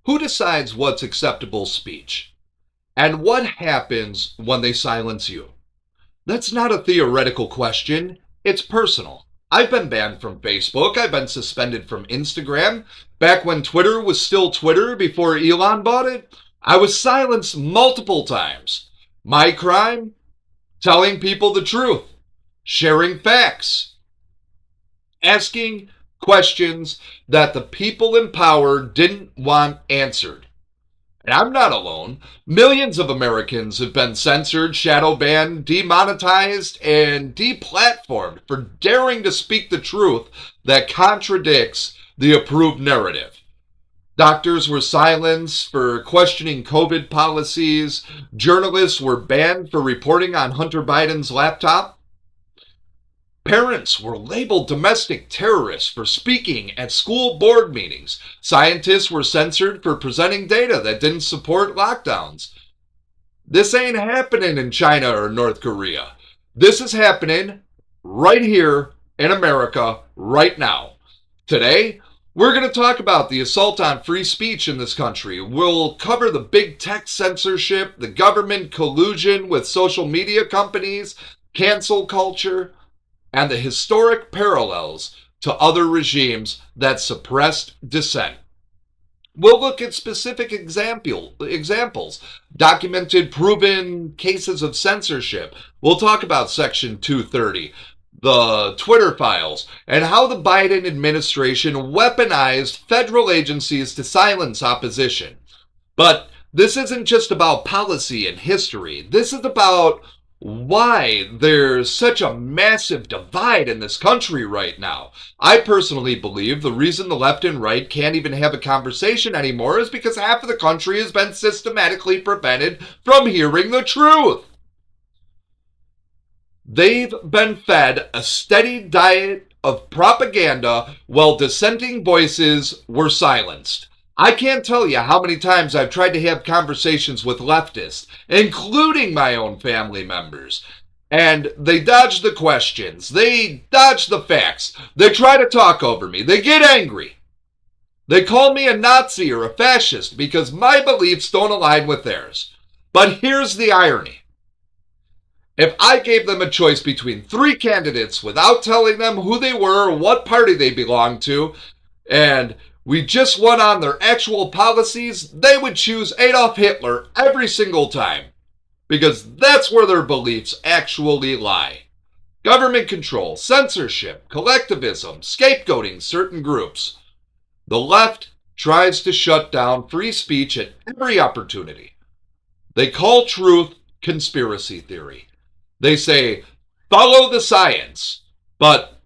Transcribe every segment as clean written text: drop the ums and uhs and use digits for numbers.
Who decides what's acceptable speech? And what happens when they silence you? That's not a theoretical question, it's personal. I've been banned from Facebook, I've been suspended from Instagram. Back when Twitter was still Twitter before Elon bought it, I was silenced multiple times. My crime? Telling people the truth, sharing facts, asking questions that the people in power didn't want answered. And I'm not alone. Millions of Americans have been censored, shadow banned, demonetized, and deplatformed for daring to speak the truth that contradicts the approved narrative. Doctors were silenced for questioning COVID policies. Journalists were banned for reporting on Hunter Biden's laptop. Parents were labeled domestic terrorists for speaking at school board meetings. Scientists were censored for presenting data that didn't support lockdowns. This ain't happening in China or North Korea. This is happening right here in America right now. Today, we're going to talk about the assault on free speech in this country. We'll cover the big tech censorship, the government collusion with social media companies, cancel culture, and the historic parallels to other regimes that suppressed dissent. We'll look at specific examples, documented, proven cases of censorship. We'll talk about Section 230, the Twitter files, and how the Biden administration weaponized federal agencies to silence opposition. But this isn't just about policy and history. This is about why there's such a massive divide in this country right now. I personally believe the reason the left and right can't even have a conversation anymore is because half of the country has been systematically prevented from hearing the truth. They've been fed a steady diet of propaganda while dissenting voices were silenced. I can't tell you how many times I've tried to have conversations with leftists, including my own family members, and they dodge the questions, they dodge the facts, they try to talk over me, they get angry. They call me a Nazi or a fascist because my beliefs don't align with theirs. But here's the irony. If I gave them a choice between three candidates without telling them who they were or what party they belonged to, and we just went on their actual policies, they would choose Adolf Hitler every single time. Because that's where their beliefs actually lie. Government control, censorship, collectivism, scapegoating certain groups. The left tries to shut down free speech at every opportunity. They call truth conspiracy theory. They say, follow the science, but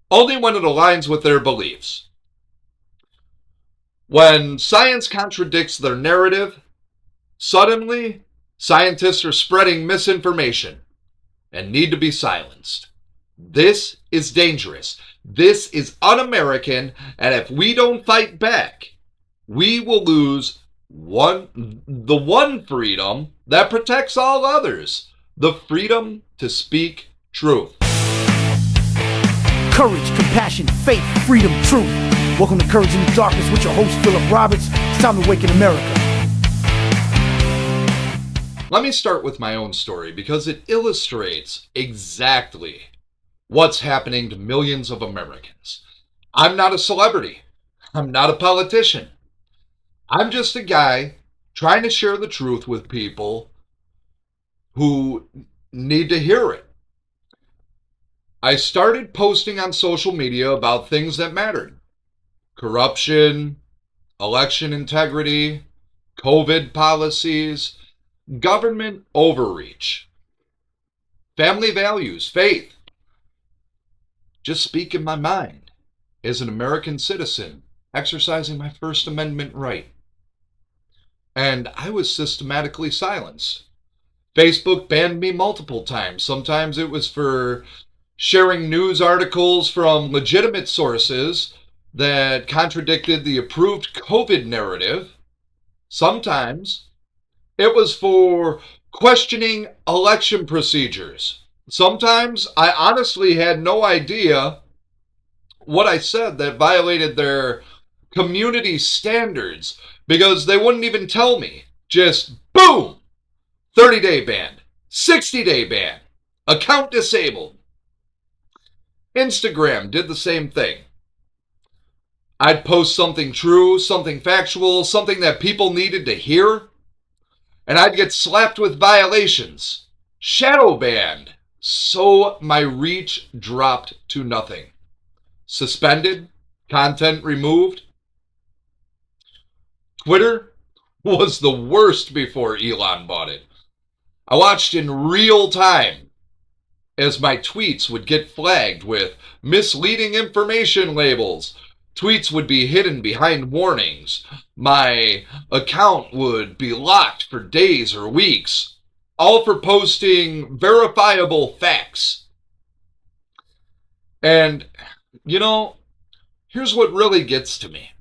only when it aligns with their beliefs. When science contradicts their narrative, suddenly scientists are spreading misinformation and need to be silenced. This is dangerous. This is un-American, and if we don't fight back, we will lose the one freedom that protects all others, the freedom to speak truth. Courage, compassion, faith, freedom, truth. Welcome to Courage in the Darkness with your host, Philip Roberts. It's time to awaken America. Let me start with my own story because it illustrates exactly what's happening to millions of Americans. I'm not a celebrity. I'm not a politician. I'm just a guy trying to share the truth with people who need to hear it. I started posting on social media about things that mattered. Corruption, election integrity, COVID policies, government overreach, family values, faith. Just speaking my mind as an American citizen, exercising my First Amendment right. And I was systematically silenced. Facebook banned me multiple times. Sometimes it was for sharing news articles from legitimate sources that contradicted the approved COVID narrative. Sometimes it was for questioning election procedures. Sometimes I honestly had no idea what I said that violated their community standards because they wouldn't even tell me. Just boom! 30-day ban, 60-day ban, account disabled. Instagram did the same thing. I'd post something true, something factual, something that people needed to hear, and I'd get slapped with violations. Shadow banned. So my reach dropped to nothing. Suspended, content removed. Twitter was the worst before Elon bought it. I watched in real time as my tweets would get flagged with misleading information labels. Tweets would be hidden behind warnings. My account would be locked for days or weeks, all for posting verifiable facts. And, here's what really gets to me.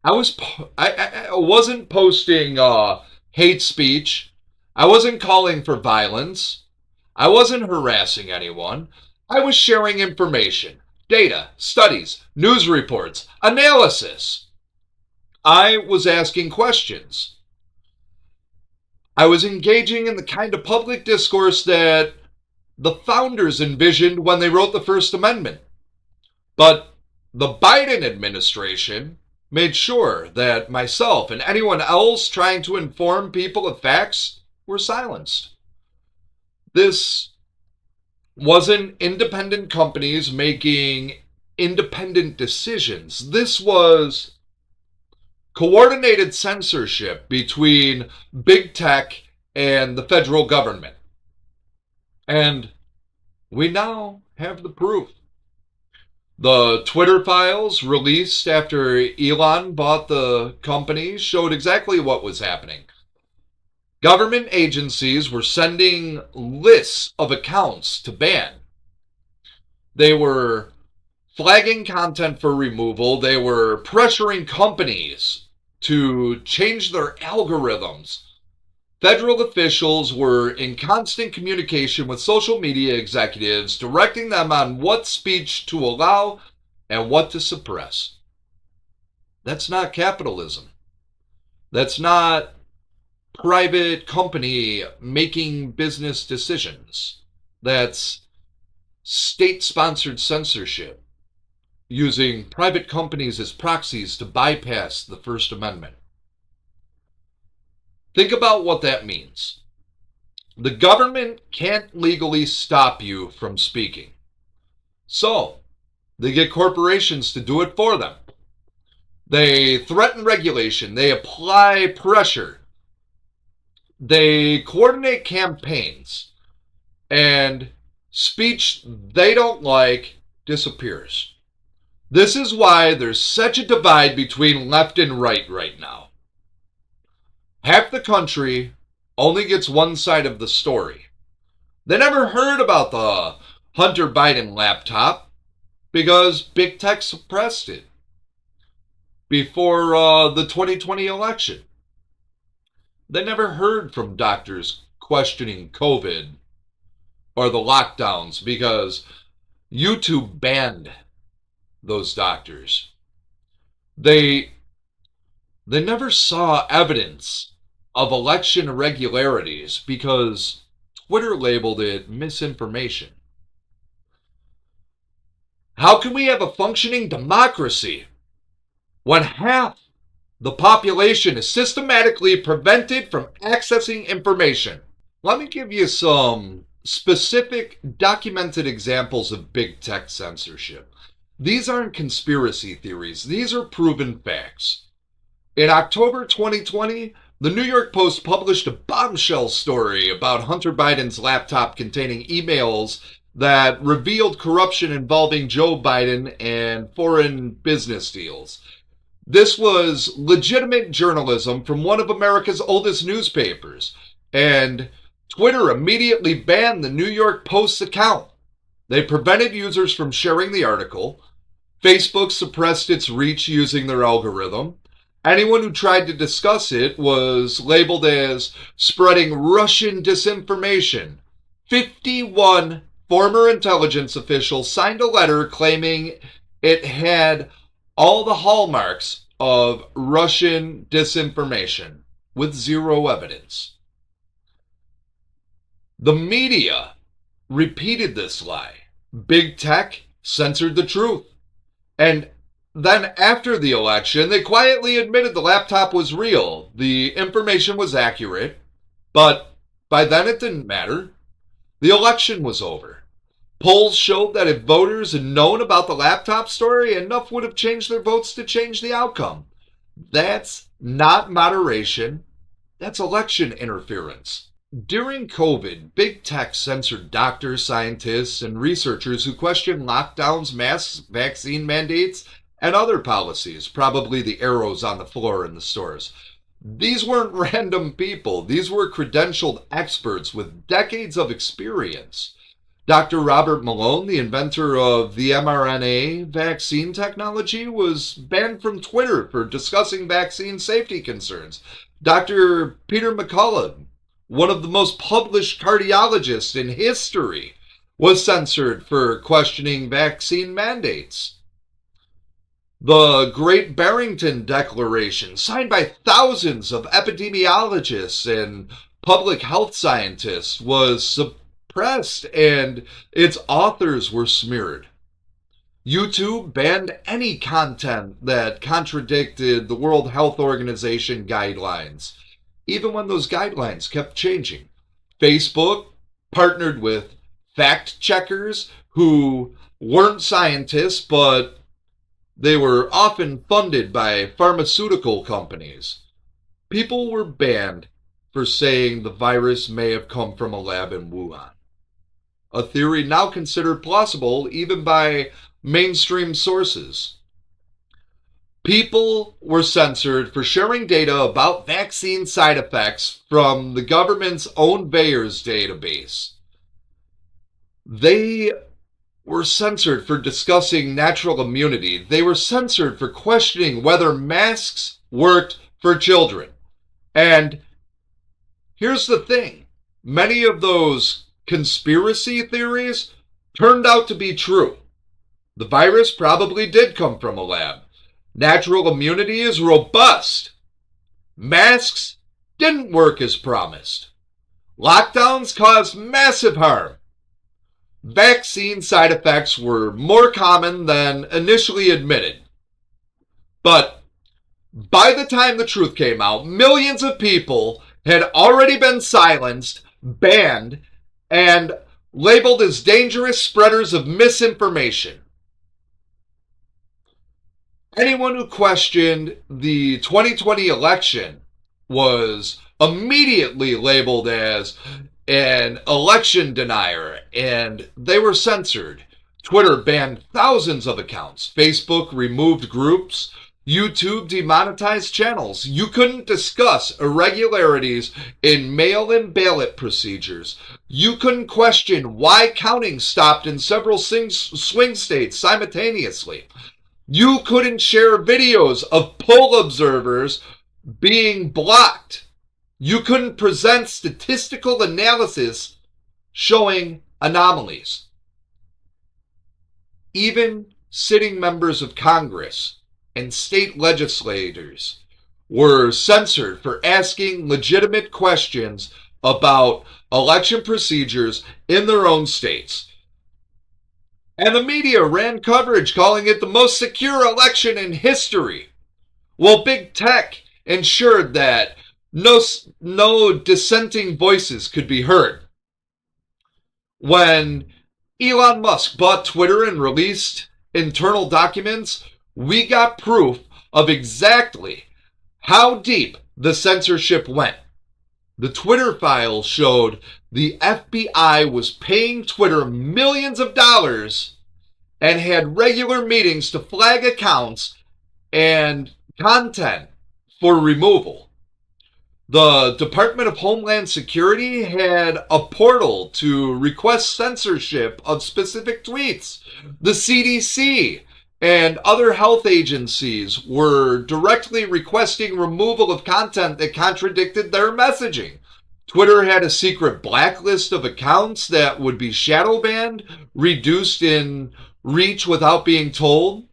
I wasn't posting hate speech. I wasn't calling for violence. I wasn't harassing anyone. I was sharing information, data, studies, news reports, analysis. I was asking questions. I was engaging in the kind of public discourse that the founders envisioned when they wrote the First Amendment. But the Biden administration made sure that myself and anyone else trying to inform people of facts were silenced. This wasn't independent companies making independent decisions. This was coordinated censorship between big tech and the federal government. And we now have the proof. The Twitter files released after Elon bought the company showed exactly what was happening. Government agencies were sending lists of accounts to ban. They were flagging content for removal. They were pressuring companies to change their algorithms. Federal officials were in constant communication with social media executives, directing them on what speech to allow and what to suppress. That's not capitalism. That's not private company making business decisions. That's state-sponsored censorship, using private companies as proxies to bypass the First Amendment. Think about what that means. The government can't legally stop you from speaking. So, they get corporations to do it for them. They threaten regulation. They apply pressure. They coordinate campaigns. And speech they don't like disappears. This is why there's such a divide between left and right now. Half the country only gets one side of the story. They never heard about the Hunter Biden laptop because big tech suppressed it before the 2020 election. They never heard from doctors questioning COVID or the lockdowns because YouTube banned those doctors. They never saw evidence of election irregularities because Twitter labeled it misinformation. How can we have a functioning democracy when half the population is systematically prevented from accessing information? Let me give you some specific documented examples of big tech censorship. These aren't conspiracy theories. These are proven facts. In October 2020, the New York Post published a bombshell story about Hunter Biden's laptop containing emails that revealed corruption involving Joe Biden and foreign business deals. This was legitimate journalism from one of America's oldest newspapers, and Twitter immediately banned the New York Post's account. They prevented users from sharing the article. Facebook suppressed its reach using their algorithm. Anyone who tried to discuss it was labeled as spreading Russian disinformation. 51 former intelligence officials signed a letter claiming it had all the hallmarks of Russian disinformation with zero evidence. The media repeated this lie. Big tech censored the truth. And then after the election, they quietly admitted the laptop was real. The information was accurate, but by then it didn't matter. The election was over. Polls showed that if voters had known about the laptop story, enough would have changed their votes to change the outcome. That's not moderation. That's election interference. During COVID, big tech censored doctors, scientists, and researchers who questioned lockdowns, masks, vaccine mandates, and other policies, probably the arrows on the floor in the stores. These weren't random people. These were credentialed experts with decades of experience. Dr. Robert Malone, the inventor of the mRNA vaccine technology, was banned from Twitter for discussing vaccine safety concerns. Dr. Peter McCullough, one of the most published cardiologists in history, was censored for questioning vaccine mandates. The Great Barrington Declaration, signed by thousands of epidemiologists and public health scientists, was suppressed and its authors were smeared. YouTube banned any content that contradicted the World Health Organization guidelines, even when those guidelines kept changing. Facebook partnered with fact checkers who weren't scientists, but they were often funded by pharmaceutical companies. People were banned for saying the virus may have come from a lab in Wuhan, a theory now considered plausible even by mainstream sources. People were censored for sharing data about vaccine side effects from the government's own VAERS database. They were censored for discussing natural immunity. They were censored for questioning whether masks worked for children. And here's the thing. Many of those conspiracy theories turned out to be true. The virus probably did come from a lab. Natural immunity is robust. Masks didn't work as promised. Lockdowns caused massive harm. Vaccine side effects were more common than initially admitted. But by the time the truth came out, millions of people had already been silenced, banned, and labeled as dangerous spreaders of misinformation. Anyone who questioned the 2020 election was immediately labeled as an election denier, and they were censored. Twitter banned thousands of accounts. Facebook removed groups. YouTube demonetized channels. You couldn't discuss irregularities in mail-in ballot procedures. You couldn't question why counting stopped in several swing states simultaneously. You couldn't share videos of poll observers being blocked. You couldn't present statistical analysis showing anomalies. Even sitting members of Congress and state legislators were censored for asking legitimate questions about election procedures in their own states. And the media ran coverage calling it the most secure election in history. Well, big tech ensured that no dissenting voices could be heard. When Elon Musk bought Twitter and released internal documents, we got proof of exactly how deep the censorship went. The Twitter files showed the FBI was paying Twitter millions of dollars and had regular meetings to flag accounts and content for removal. The Department of Homeland Security had a portal to request censorship of specific tweets. The CDC and other health agencies were directly requesting removal of content that contradicted their messaging. Twitter had a secret blacklist of accounts that would be shadow banned, reduced in reach without being told.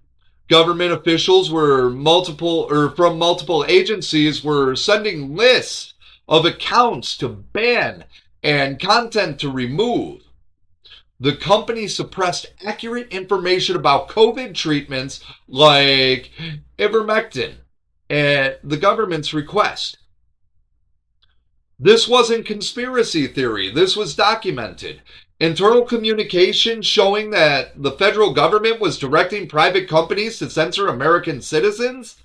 Government officials from multiple agencies were sending lists of accounts to ban and content to remove. The company suppressed accurate information about COVID treatments like ivermectin at the government's request. This wasn't conspiracy theory. This was documented. Internal communication showing that the federal government was directing private companies to censor American citizens?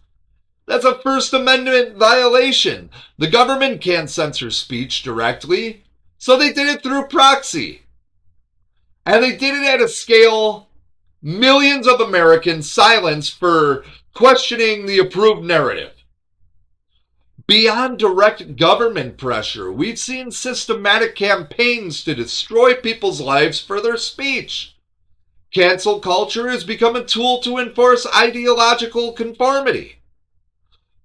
That's a First Amendment violation. The government can't censor speech directly, so they did it through proxy. And they did it at a scale millions of Americans silenced for questioning the approved narrative. Beyond direct government pressure, we've seen systematic campaigns to destroy people's lives for their speech. Cancel culture has become a tool to enforce ideological conformity.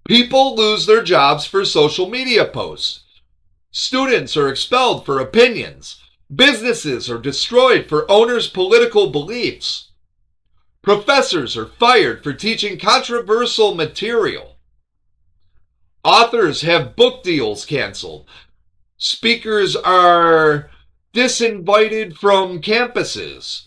People lose their jobs for social media posts. Students are expelled for opinions. Businesses are destroyed for owners' political beliefs. Professors are fired for teaching controversial material. Authors have book deals canceled. Speakers are disinvited from campuses.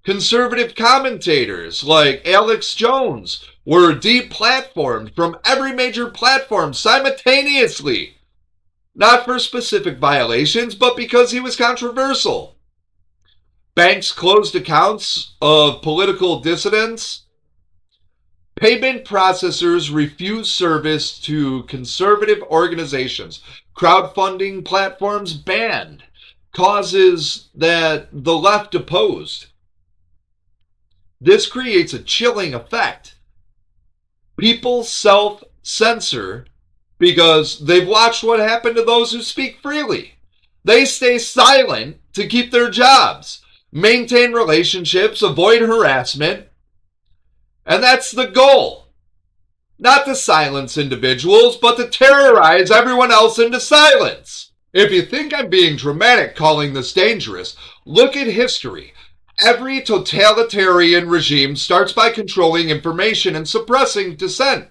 Conservative commentators like Alex Jones were deplatformed from every major platform simultaneously. Not for specific violations, but because he was controversial. Banks closed accounts of political dissidents. Payment processors refuse service to conservative organizations. Crowdfunding platforms banned. Causes that the left opposed. This creates a chilling effect. People self-censor because they've watched what happened to those who speak freely. They stay silent to keep their jobs, maintain relationships, avoid harassment. And that's the goal. Not to silence individuals, but to terrorize everyone else into silence. If you think I'm being dramatic calling this dangerous, look at history. Every totalitarian regime starts by controlling information and suppressing dissent.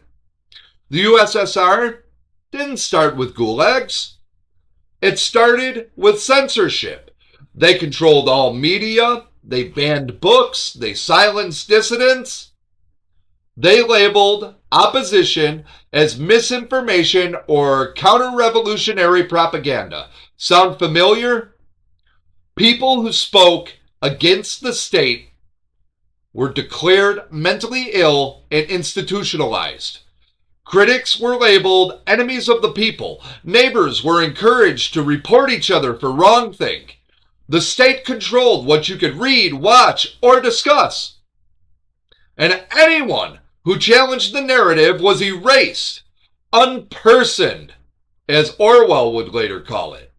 The USSR didn't start with gulags. It started with censorship. They controlled all media. They banned books. They silenced dissidents. They labeled opposition as misinformation or counter-revolutionary propaganda. Sound familiar? People who spoke against the state were declared mentally ill and institutionalized. Critics were labeled enemies of the people. Neighbors were encouraged to report each other for wrongthink. The state controlled what you could read, watch, or discuss. And anyone who challenged the narrative was erased, unpersoned, as Orwell would later call it.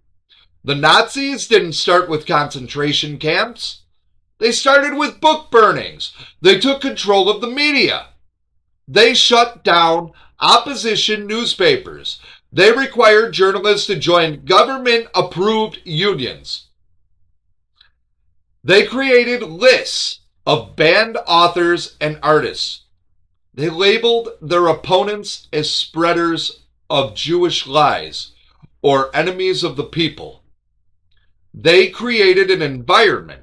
The Nazis didn't start with concentration camps. They started with book burnings. They took control of the media. They shut down opposition newspapers. They required journalists to join government-approved unions. They created lists of banned authors and artists. They labeled their opponents as spreaders of Jewish lies or enemies of the people. They created an environment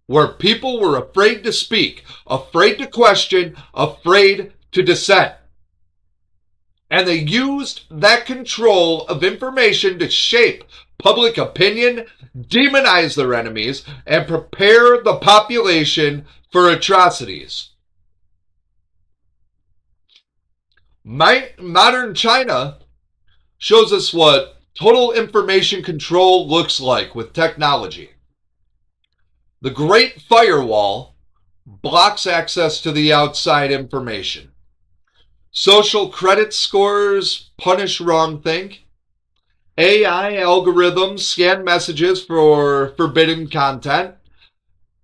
where people were afraid to speak, afraid to question, afraid to dissent. And they used that control of information to shape public opinion, demonize their enemies, and prepare the population for atrocities. Modern China shows us what total information control looks like with technology. The Great Firewall blocks access to the outside information. Social credit scores punish wrongthink. AI algorithms scan messages for forbidden content.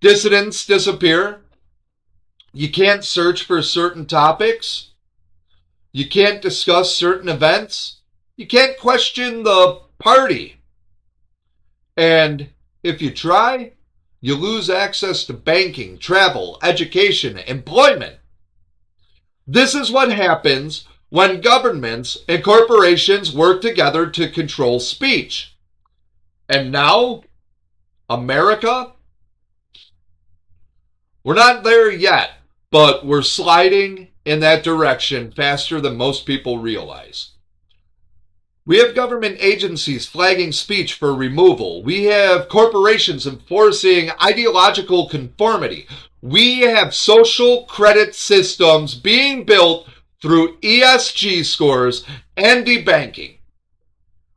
Dissidents disappear. You can't search for certain topics. You can't discuss certain events. You can't question the party. And if you try, you lose access to banking, travel, education, employment. This is what happens when governments and corporations work together to control speech. And now, America? We're not there yet, but we're sliding in that direction faster than most people realize. We have government agencies flagging speech for removal. We have corporations enforcing ideological conformity. We have social credit systems being built through ESG scores and debanking.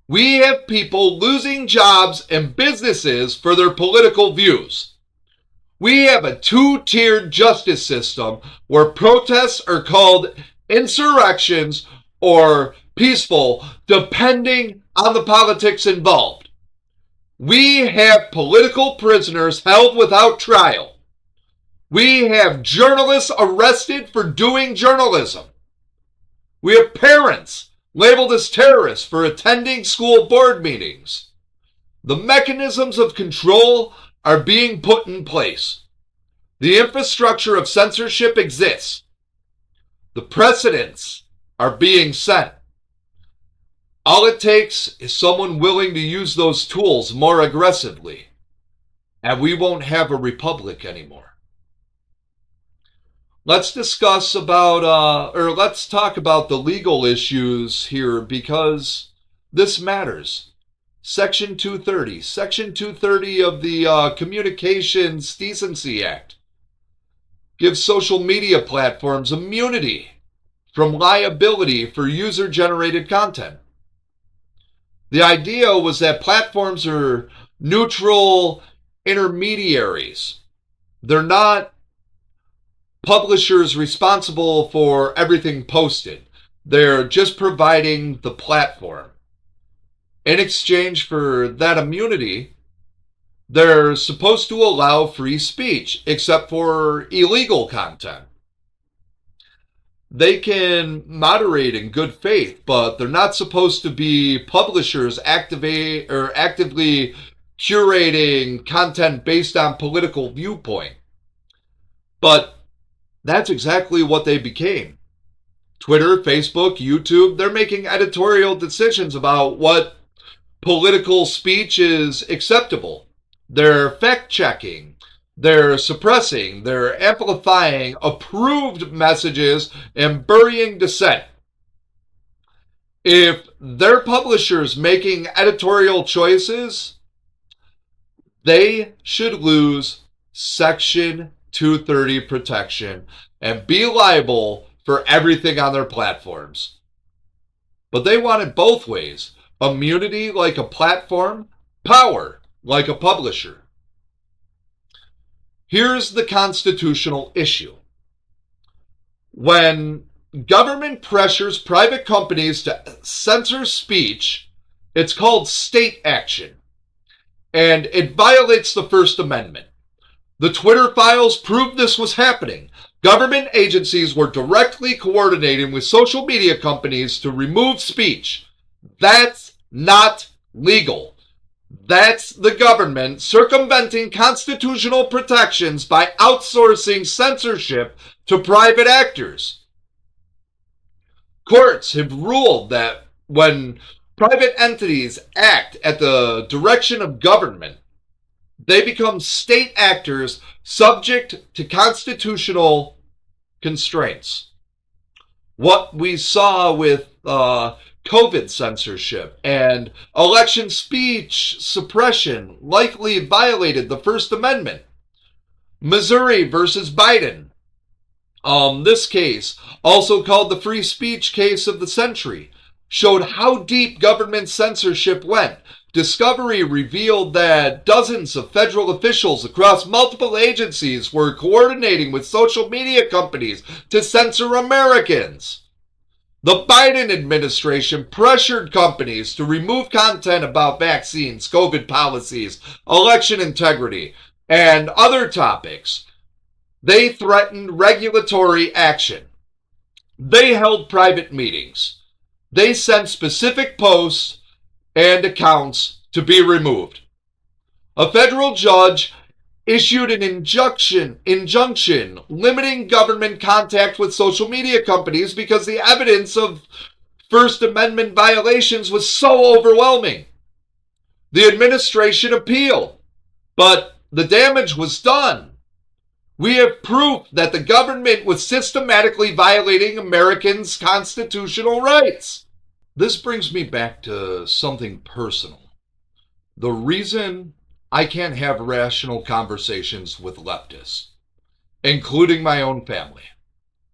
We have people losing jobs and businesses for their political views. We have a two-tiered justice system where protests are called insurrections or peaceful, depending on the politics involved. We have political prisoners held without trial. We have journalists arrested for doing journalism. We have parents labeled as terrorists for attending school board meetings. The mechanisms of control are being put in place. The infrastructure of censorship exists. The precedents are being set. All it takes is someone willing to use those tools more aggressively, and we won't have a republic anymore. Let's talk about the legal issues here because this matters. Section 230. Section 230 of the Communications Decency Act gives social media platforms immunity from liability for user-generated content. The idea was that platforms are neutral intermediaries. They're not publishers responsible for everything posted. They're just providing the platform. In exchange for that immunity, they're supposed to allow free speech, except for illegal content. They can moderate in good faith, but they're not supposed to be publishers actively curating content based on political viewpoint. But that's exactly what they became. Twitter, Facebook, YouTube, they're making editorial decisions about what political speech is acceptable. They're fact-checking. They're suppressing, they're amplifying approved messages and burying dissent. If their publishers making editorial choices, they should lose Section 230 protection and be liable for everything on their platforms. But they want it both ways. Immunity like a platform, power like a publisher. Here's the constitutional issue. When government pressures private companies to censor speech, it's called state action, and it violates the First Amendment. The Twitter files proved this was happening. Government agencies were directly coordinating with social media companies to remove speech. That's not legal. That's the government circumventing constitutional protections by outsourcing censorship to private actors. Courts have ruled that when private entities act at the direction of government, they become state actors subject to constitutional constraints. What we saw with COVID censorship and election speech suppression likely violated the First Amendment. Missouri versus Biden. This case, also called the free speech case of the century, showed how deep government censorship went. Discovery revealed that dozens of federal officials across multiple agencies were coordinating with social media companies to censor Americans. The Biden administration pressured companies to remove content about vaccines, COVID policies, election integrity, and other topics. They threatened regulatory action. They held private meetings. They sent specific posts and accounts to be removed. A federal judge issued an injunction limiting government contact with social media companies because the evidence of First Amendment violations was so overwhelming. The administration appealed, but the damage was done. We have proof that the government was systematically violating Americans' constitutional rights. This brings me back to something personal. The reason I can't have rational conversations with leftists, including my own family,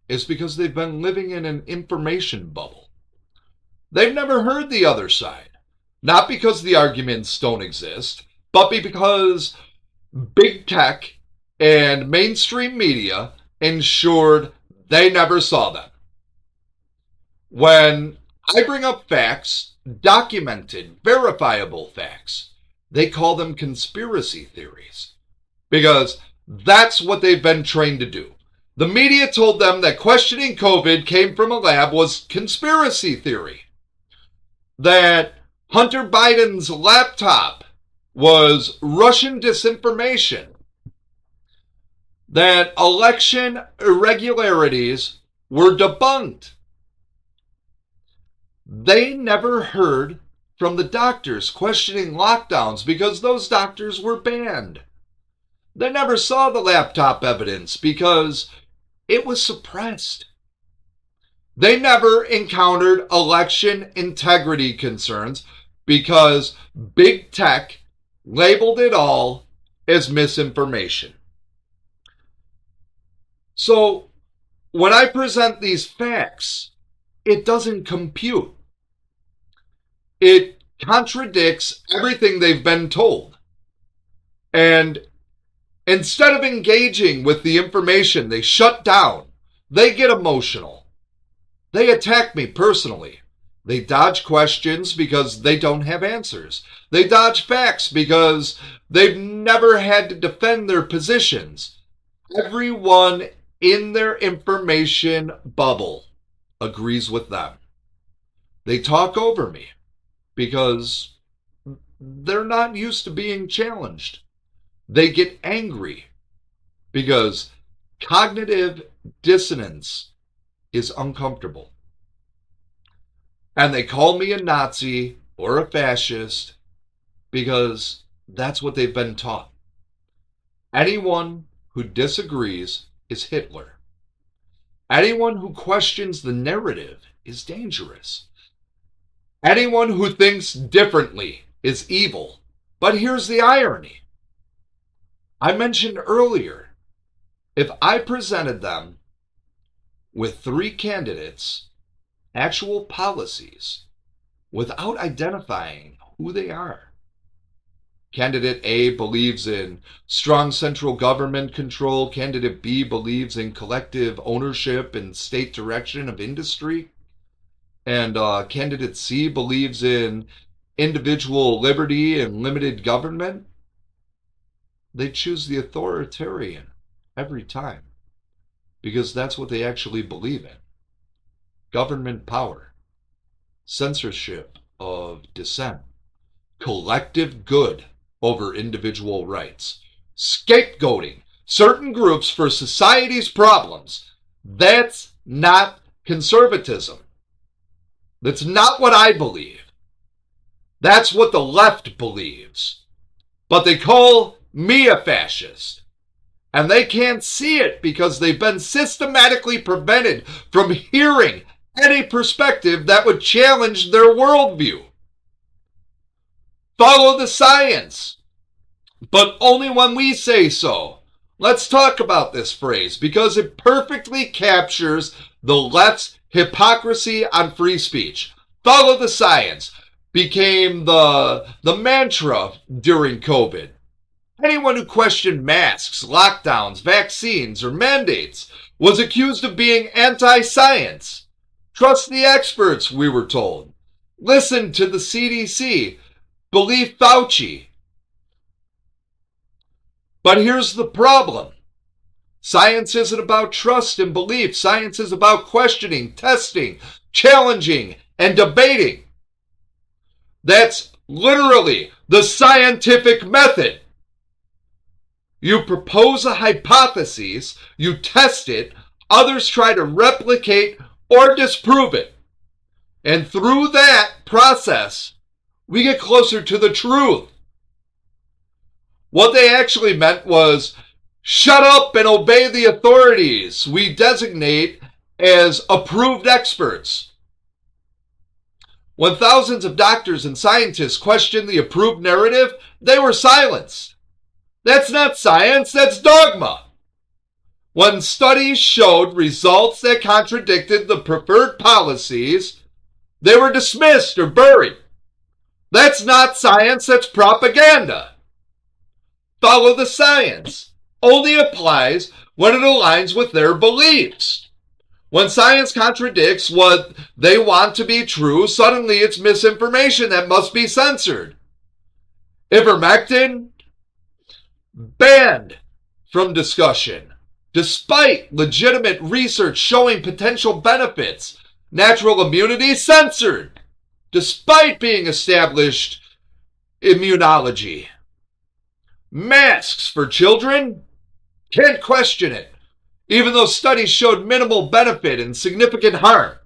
is because they've been living in an information bubble. They've never heard the other side. Not because the arguments don't exist, but because big tech and mainstream media ensured they never saw them. When I bring up facts, documented, verifiable facts, they call them conspiracy theories, because that's what they've been trained to do. The media told them that questioning COVID came from a lab was conspiracy theory. That Hunter Biden's laptop was Russian disinformation. That election irregularities were debunked. They never heard from the doctors questioning lockdowns because those doctors were banned. They never saw the laptop evidence because it was suppressed. They never encountered election integrity concerns because big tech labeled it all as misinformation. So when I present these facts, it doesn't compute. It contradicts everything they've been told. And instead of engaging with the information, they shut down. They get emotional. They attack me personally. They dodge questions because they don't have answers. They dodge facts because they've never had to defend their positions. Everyone in their information bubble agrees with them. They talk over me because they're not used to being challenged. They get angry because cognitive dissonance is uncomfortable. And they call me a Nazi or a fascist because that's what they've been taught. Anyone who disagrees is Hitler. Anyone who questions the narrative is dangerous. Anyone who thinks differently is evil. But here's the irony. I mentioned earlier, if I presented them with 3 candidates, actual policies, without identifying who they are. Candidate A believes in strong central government control. Candidate B believes in collective ownership and state direction of industry. And candidate C believes in individual liberty and limited government. They choose the authoritarian every time because that's what they actually believe in. Government power, censorship of dissent, collective good over individual rights, scapegoating certain groups for society's problems. That's not conservatism. That's not what I believe. That's what the left believes. But they call me a fascist. And they can't see it because they've been systematically prevented from hearing any perspective that would challenge their worldview. Follow the science, but only when we say so. Let's talk about this phrase because it perfectly captures the left's hypocrisy on free speech. Follow the science became the mantra during COVID. Anyone who questioned masks, lockdowns, vaccines, or mandates was accused of being anti-science. Trust the experts, we were told. Listen to the CDC. Believe Fauci. But here's the problem. Science isn't about trust and belief. Science is about questioning, testing, challenging, and debating. That's literally the scientific method. You propose a hypothesis, you test it, others try to replicate or disprove it. And through that process, we get closer to the truth. What they actually meant was, shut up and obey the authorities we designate as approved experts. When thousands of doctors and scientists questioned the approved narrative, they were silenced. That's not science, that's dogma. When studies showed results that contradicted the preferred policies, they were dismissed or buried. That's not science, that's propaganda. Follow the science only applies when it aligns with their beliefs. When science contradicts what they want to be true, suddenly it's misinformation that must be censored. Ivermectin, banned from discussion, despite legitimate research showing potential benefits. Natural immunity, censored, despite being established immunology. Masks for children, can't question it, even though studies showed minimal benefit and significant harm.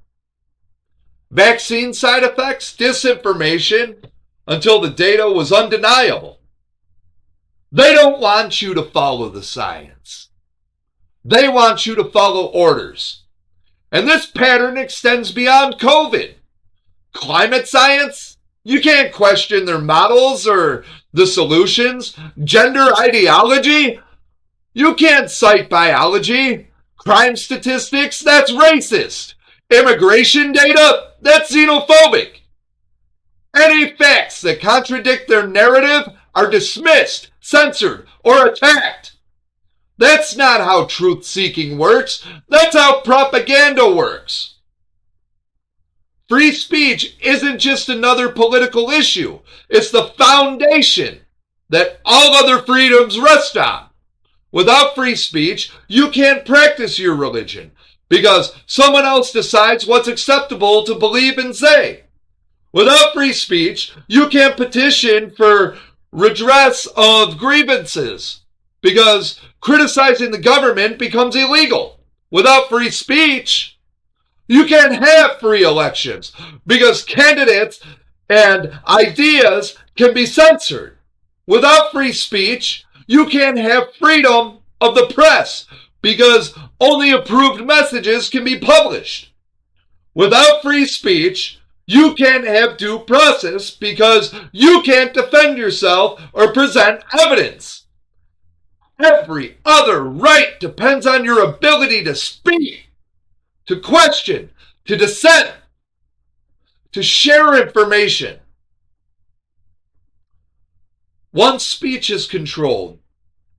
Vaccine side effects, disinformation, until the data was undeniable. They don't want you to follow the science. They want you to follow orders. And this pattern extends beyond COVID. Climate science, you can't question their models or the solutions. Gender ideology, you can't cite biology. Crime statistics, that's racist. Immigration data, that's xenophobic. Any facts that contradict their narrative are dismissed, censored, or attacked. That's not how truth-seeking works. That's how propaganda works. Free speech isn't just another political issue. It's the foundation that all other freedoms rest on. Without free speech, you can't practice your religion because someone else decides what's acceptable to believe and say. Without free speech, you can't petition for redress of grievances because criticizing the government becomes illegal. Without free speech, you can't have free elections because candidates and ideas can be censored. Without free speech, you can't have freedom of the press because only approved messages can be published. Without free speech, you can't have due process because you can't defend yourself or present evidence. Every other right depends on your ability to speak, to question, to dissent, to share information. Once speech is controlled,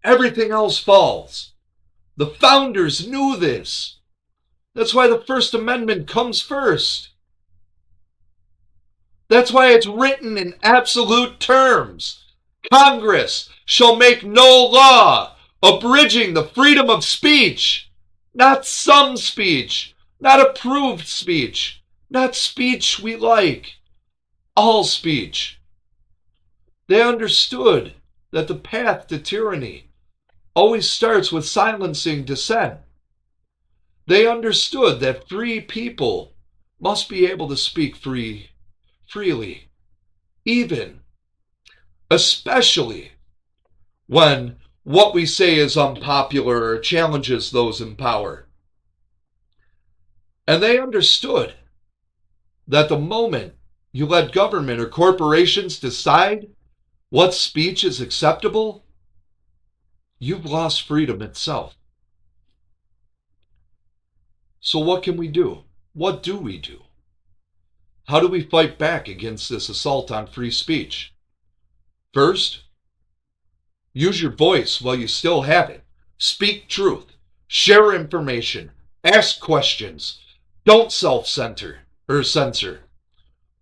everything else falls. The founders knew this. That's why the First Amendment comes first. That's why it's written in absolute terms. Congress shall make no law abridging the freedom of speech, not some speech, not approved speech, not speech we like, all speech. They understood that the path to tyranny always starts with silencing dissent. They understood that free people must be able to speak freely, even, especially when what we say is unpopular or challenges those in power. And they understood that the moment you let government or corporations decide what speech is acceptable, you've lost freedom itself. So what can we do? What do we do? How do we fight back against this assault on free speech? First, use your voice while you still have it. Speak truth. Share information. Ask questions. Don't self-censor or censor.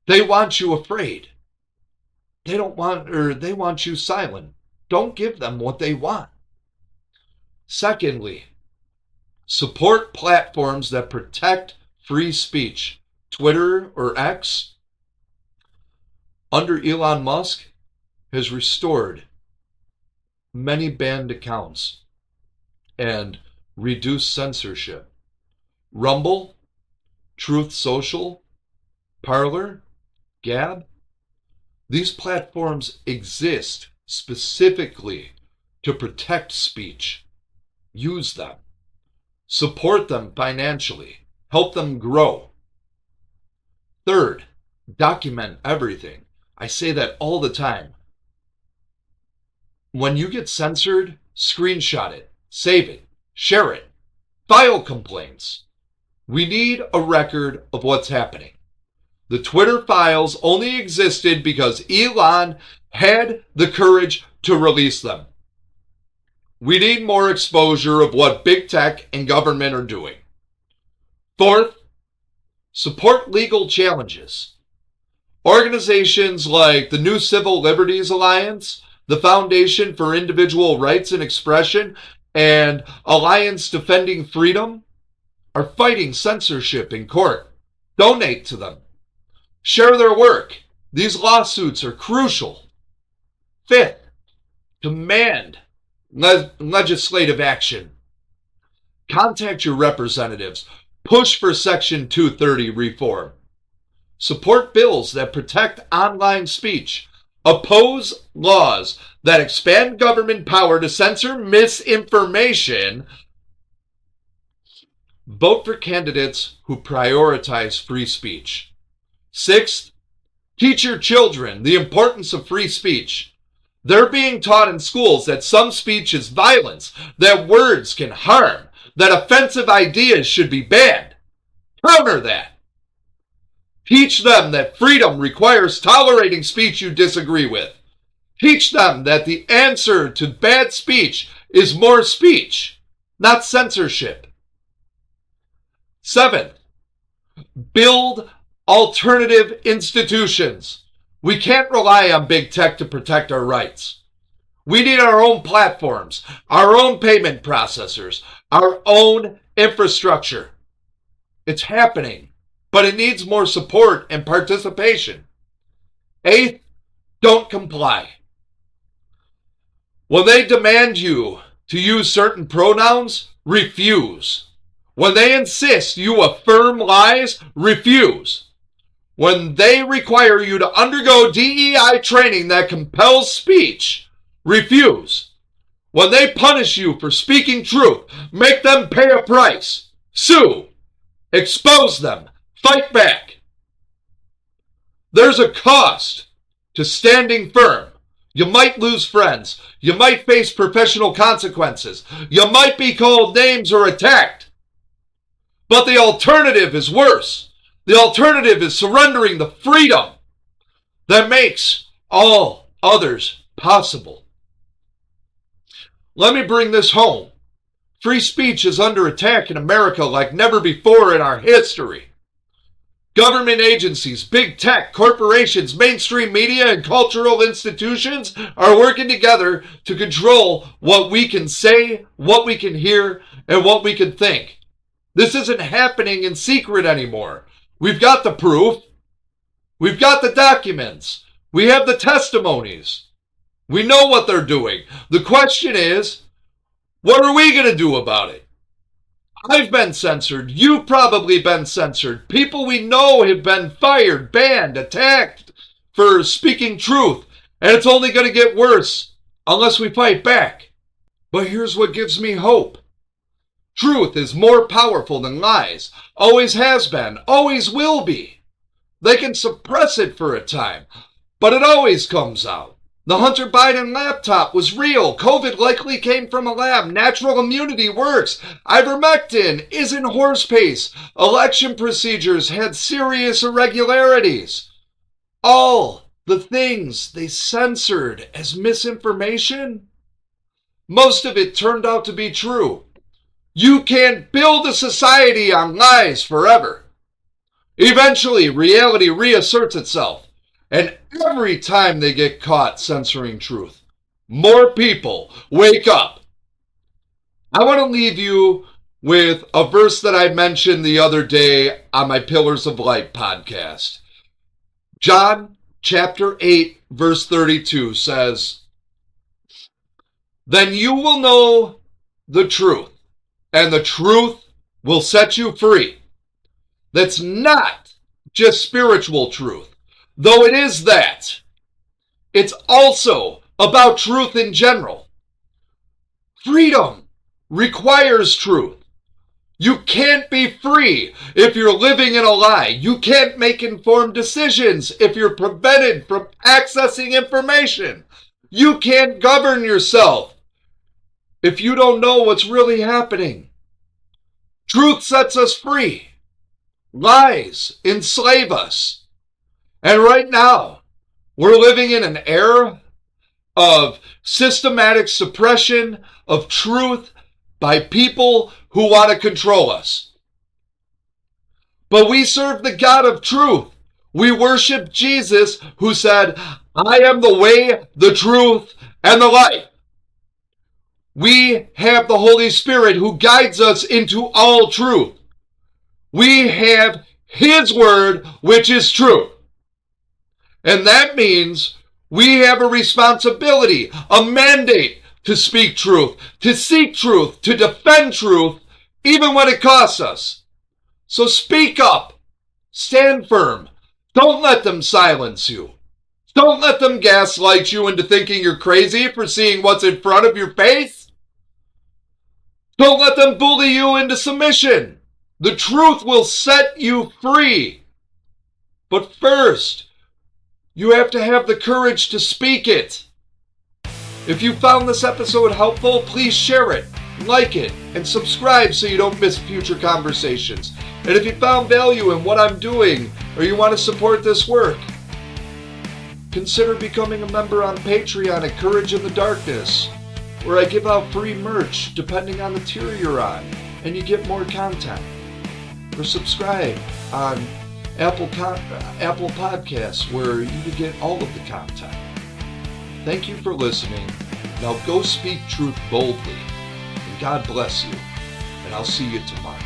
They want you afraid. They want you silent. Don't give them what they want. Secondly, support platforms that protect free speech. Twitter or X, under Elon Musk, has restored many banned accounts and reduced censorship. Rumble, Truth Social, Parler, Gab, these platforms exist specifically to protect speech. Use them. Support them financially. Help them grow. Third, document everything. I say that all the time. When you get censored, screenshot it, save it, share it, file complaints. We need a record of what's happening. The Twitter files only existed because Elon had the courage to release them. We need more exposure of what big tech and government are doing. Fourth, support legal challenges. Organizations like the New Civil Liberties Alliance, the Foundation for Individual Rights and Expression, and Alliance Defending Freedom are fighting censorship in court. Donate to them. Share their work. These lawsuits are crucial. Fifth, demand legislative action. Contact your representatives. Push for Section 230 reform. Support bills that protect online speech. Oppose laws that expand government power to censor misinformation. Vote for candidates who prioritize free speech. Sixth, teach your children the importance of free speech. They're being taught in schools that some speech is violence, that words can harm, that offensive ideas should be banned. Counter that. Teach them that freedom requires tolerating speech you disagree with. Teach them that the answer to bad speech is more speech, not censorship. Seventh, build alternative institutions. We can't rely on big tech to protect our rights. We need our own platforms, our own payment processors, our own infrastructure. It's happening, but it needs more support and participation. Eighth, don't comply. When they demand you to use certain pronouns, refuse. When they insist you affirm lies, refuse. When they require you to undergo DEI training that compels speech, refuse. When they punish you for speaking truth, make them pay a price. Sue. Expose them. Fight back. There's a cost to standing firm. You might lose friends. You might face professional consequences. You might be called names or attacked. But the alternative is worse. The alternative is surrendering the freedom that makes all others possible. Let me bring this home. Free speech is under attack in America like never before in our history. Government agencies, big tech, corporations, mainstream media, and cultural institutions are working together to control what we can say, what we can hear, and what we can think. This isn't happening in secret anymore. We've got the proof. We've got the documents. We have the testimonies. We know what they're doing. The question is, what are we going to do about it? I've been censored. You've probably been censored. People we know have been fired, banned, attacked for speaking truth. And it's only going to get worse unless we fight back. But here's what gives me hope. Truth is more powerful than lies. Always has been. Always will be. They can suppress it for a time, but it always comes out. The Hunter Biden laptop was real. COVID likely came from a lab. Natural immunity works. Ivermectin isn't horse pace. Election procedures had serious irregularities. All the things they censored as misinformation, most of it turned out to be true. You can't build a society on lies forever. Eventually, reality reasserts itself. And every time they get caught censoring truth, more people wake up. I want to leave you with a verse that I mentioned the other day on my Pillars of Light podcast. John chapter 8, verse 32 says, then you will know the truth, and the truth will set you free. That's not just spiritual truth, though it is that. It's also about truth in general. Freedom requires truth. You can't be free if you're living in a lie. You can't make informed decisions if you're prevented from accessing information. You can't govern yourself if you don't know what's really happening. Truth sets us free. Lies enslave us. And right now, we're living in an era of systematic suppression of truth by people who want to control us. But we serve the God of truth. We worship Jesus, who said, I am the way, the truth, and the life. We have the Holy Spirit who guides us into all truth. We have His word, which is truth. And that means we have a responsibility, a mandate to speak truth, to seek truth, to defend truth, even when it costs us. So speak up. Stand firm. Don't let them silence you. Don't let them gaslight you into thinking you're crazy for seeing what's in front of your face. Don't let them bully you into submission. The truth will set you free. But first, you have to have the courage to speak it. If you found this episode helpful, please share it, like it, and subscribe so you don't miss future conversations. And if you found value in what I'm doing, or you want to support this work, consider becoming a member on Patreon at Courage in the Darkness, where I give out free merch depending on the tier you're on, and you get more content. Or subscribe on Apple Podcasts, where you can get all of the content. Thank you for listening. Now go speak truth boldly. And God bless you. And I'll see you tomorrow.